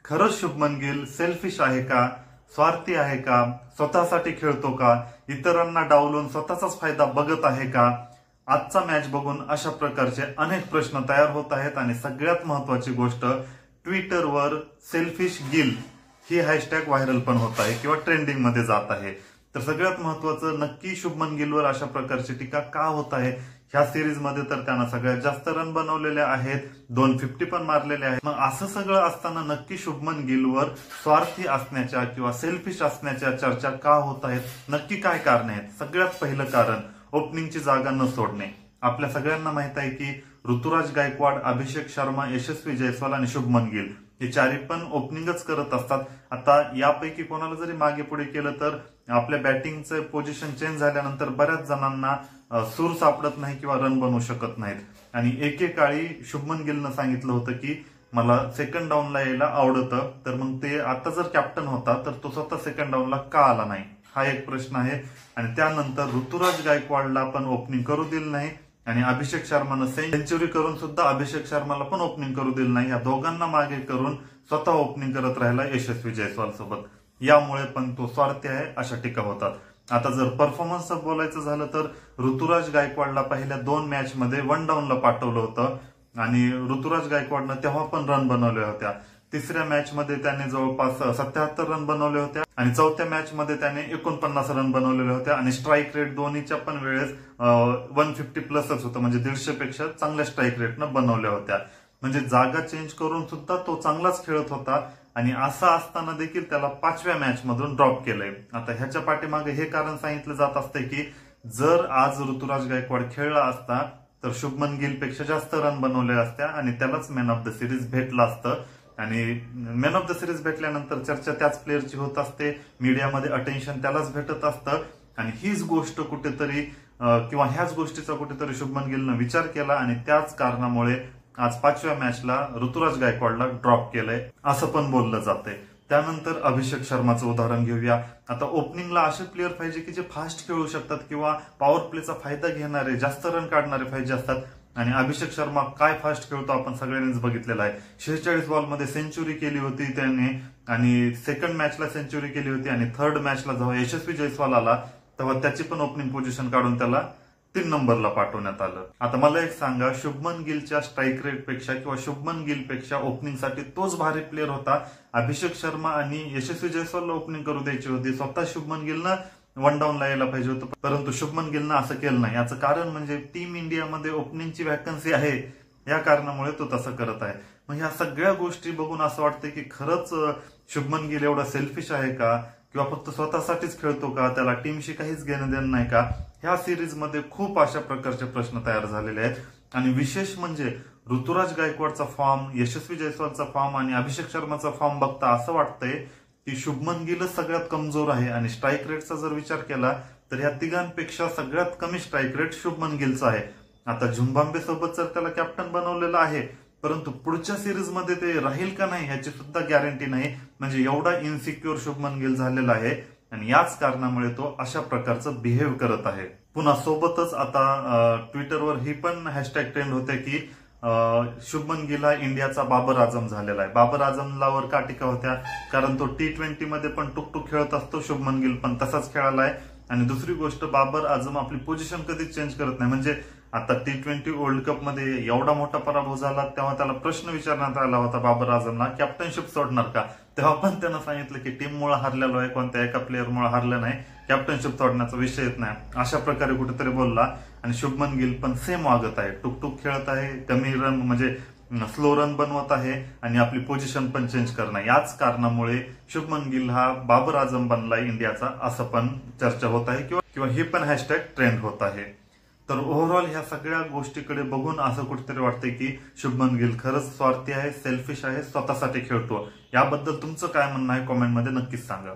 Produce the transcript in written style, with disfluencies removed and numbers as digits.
खरंच शुभमन गिल सेल्फिश आहे का, स्वार्थी आहे का, स्वतःसाठी खेळतो का, इतरांना डावलून स्वतःचाच फायदा बघत आहे का? आजचा मॅच बघून अशा प्रकारचे अनेक प्रश्न तयार होत आहेत आणि सगळ्यात महत्वाची गोष्ट ट्विटरवर सेल्फिश गिल ही हॅशटॅग व्हायरल पण होत आहे किंवा ट्रेंडिंग मध्ये जात आहे। तर सगळ्यात महत्वाचं नक्की शुभमन गिलवर अशा प्रकारची टीका का होत आहे? ह्या सिरीज मध्ये तर त्यानं सगळ्यात जास्त रन बनवलेले आहेत, 250 पण मारलेले आहेत। मग असं सगळं असताना नक्की शुभमन गिलवर स्वार्थी असण्याच्या किंवा सेल्फिश असण्याच्या चर्चा का होत आहेत? नक्की काय कारण आहेत? सगळ्यात पहिलं कारण ओपनिंगची जागा न सोडणे। आपल्या सगळ्यांना माहित आहे की ऋतुराज गायकवाड, अभिषेक शर्मा, यशस्वी जयस्वाल आणि शुभमन गिल हे चारी पण ओपनिंगच करत असतात। आता यापैकी कोणाला जरी मागे पुढे केलं तर आपल्या बॅटिंगचं पोझिशन चेंज झाल्यानंतर बऱ्याच जणांना सूर सापडत नाही किंवा रन बनवू शकत नाहीत। आणि एकेकाळी शुभमन गिलनं सांगितलं होतं की मला सेकंड डाऊनला यायला आवडतं, तर मग ते आता जर कॅप्टन होता तर तो स्वतः सेकंड डाऊनला का आला नाही, हा एक प्रश्न आहे। आणि त्यानंतर ऋतुराज गायकवाडला पण ओपनिंग करू दिलं नाही आणि अभिषेक शर्मानं सेंचुरी करून सुद्धा अभिषेक शर्माला पण ओपनिंग करू दिलं नाही। या दोघांना मागे करून स्वतः ओपनिंग करत राहिला यशस्वी जयस्वाल सोबत। यामुळे पण तो स्वार्थी आहे अशा टीका होतात। आता जर परफॉर्मन्स बोलायचं झालं तर ऋतुराज गायकवाडला पहिल्या 2 मॅच मध्ये 1 डाऊनला पाठवलं होतं आणि ऋतुराज गायकवाडनं तेव्हा पण रन बनवल्या होत्या। तिसऱ्या मॅच मध्ये त्याने जवळपास 77 रन बनवले होते आणि चौथ्या मॅच मध्ये त्याने 49 रन बनवलेले होते आणि स्ट्राईक रेट दोन्हीच्या पण वेळेस 150 प्लसच होतं, म्हणजे 150 पेक्षा चांगल्या स्ट्राईक रेटनं बनवल्या होत्या। म्हणजे जागा चेंज करून सुद्धा तो चांगलाच खेळत होता आणि असं असताना देखील त्याला 5व्या मॅच मधून ड्रॉप केलंय। आता ह्याच्या पाठीमागे हे कारण सांगितलं जात असते की जर आज ऋतुराज गायकवाड खेळला असता तर शुभमन गिल पेक्षा जास्त रन बनवले असत्या आणि त्यालाच मॅन ऑफ द सिरीज भेटलं असतं। आणि मॅन ऑफ द सिरीज भेटल्यानंतर चर्चा त्याच प्लेअरची होत असते, मीडियामध्ये अटेन्शन त्यालाच भेटत असतं आणि हीच गोष्ट कुठेतरी किंवा ह्याच गोष्टीचा कुठेतरी शुभमन गिलनं विचार केला आणि त्याच कारणामुळे आज 5व्या मॅचला ऋतुराज गायकवाडला ड्रॉप केलंय असं पण बोललं जातंय। त्यानंतर अभिषेक शर्माचं उदाहरण घेऊया। आता ओपनिंगला असे प्लेअर पाहिजे की जे फास्ट खेळू शकतात किंवा पॉवर प्लेचा फायदा घेणारे, जास्त रन काढणारे पाहिजे असतात आणि अभिषेक शर्मा काय फास्ट खेळतो आपण सगळ्यांनीच बघितलेलं आहे। 46 बॉलमध्ये सेंचुरी केली होती त्याने आणि सेकंड मॅचला सेंचुरी केली होती आणि थर्ड मॅचला जेव्हा यशस्वी जयस्वाल आला तेव्हा त्याची पण ओपनिंग पोझिशन काढून त्याला 3 नंबरला पाठवण्यात आलं। आता मला एक सांगा, शुभमन गिलच्या स्ट्राईक रेट पेक्षा किंवा शुभमन गिल पेक्षा ओपनिंगसाठी तोच भारी प्लेअर होता। अभिषेक शर्मा आणि यशस्वी जयस्वालला ओपनिंग करू द्यायची होती, स्वतः शुभमन गिलनं 1 डाऊनला यायला पाहिजे होतं, परंतु शुभमन गिलनं असं केलं नाही। याचं कारण म्हणजे टीम इंडियामध्ये ओपनिंगची व्हॅकन्सी आहे, या कारणामुळे तो तसं करत आहे। मग ह्या सगळ्या गोष्टी बघून असं वाटतं की खरंच शुभमन गिल एवढा सेल्फिश आहे का किंवा फक्त स्वतःसाठीच खेळतो का, त्याला टीमशी काहीच घेणं देणं नाही का? ह्या सिरीजमध्ये खूप अशा प्रकारचे प्रश्न तयार झालेले आहेत आणि विशेष म्हणजे ऋतुराज गायकवाडचा फॉर्म, यशस्वी जयस्वालचा फॉर्म आणि अभिषेक शर्माचा फॉर्म बघता असं वाटतंय की शुभमन गिलच सगळ्यात कमजोर आहे आणि स्ट्राईक रेटचा जर विचार केला तर या तिघांपेक्षा सगळ्यात कमी स्ट्राईक रेट शुभमन गिलचा आहे। आता झुंबांबे सोबत तर त्याला कॅप्टन बनवलेलं आहे, परंतु पुढच्या सिरीज मध्ये ते राहील का नाही ह्याची सुद्धा गॅरंटी नाही। म्हणजे एवढा इन्सिक्युअर शुभमन गिल झालेला आहे आणि याच कारणामुळे तो अशा प्रकारचं बिहेव करत आहे। पुन्हा सोबतच आता ट्विटरवर ही पण हॅशटॅग ट्रेंड होते की शुभमन गिल हा इंडियाचा बाबर आझम झालेला आहे। बाबर आझमलावर का टीका होत्या? कारण तो T20 मध्ये पण टुकटुक खेळत असतो, शुभमन गिल पण तसाच खेळाला आहे। आणि दुसरी गोष्ट, बाबर आझम आपली पोझिशन कधीच चेंज करत नाही। म्हणजे आता T20 वर्ल्ड कप मध्ये एवढा मोठा पराभव झाला तेव्हा त्याला प्रश्न विचारण्यात आला होता बाबर आझमला, कॅप्टनशिप सोडणार का? तेव्हा पण त्यानं सांगितलं की टीममुळे हारलेलो आहे, कोणत्या एका प्लेअरमुळे हारलं नाही, कॅप्टनशिप सोडण्याचा विषय येत नाही, अशा प्रकारे कुठेतरी बोलला। आणि शुभमन गिल पण सेम वागत आहे, टुकटुक खेळत आहे, कमी रन म्हणजे स्लो रन बनवत आहे आणि आपली पोझिशन पण चेंज करणं। याच कारणामुळे शुभमन गिल हा बाबर आझम बनलाय इंडियाचा असं पण चर्चा होत आहे किंवा हे पण हॅशटॅग ट्रेंड होत आहे। तर ओव्हरऑल ह्या सगळ्या गोष्टीकडे बघून असं कुठेतरी वाटतंय की शुभमन गिल खरंच स्वार्थी आहे, सेल्फिश आहे, स्वतःसाठी खेळतो। याबद्दल तुमचं काय म्हणणं आहे कॉमेंटमध्ये नक्कीच सांगा।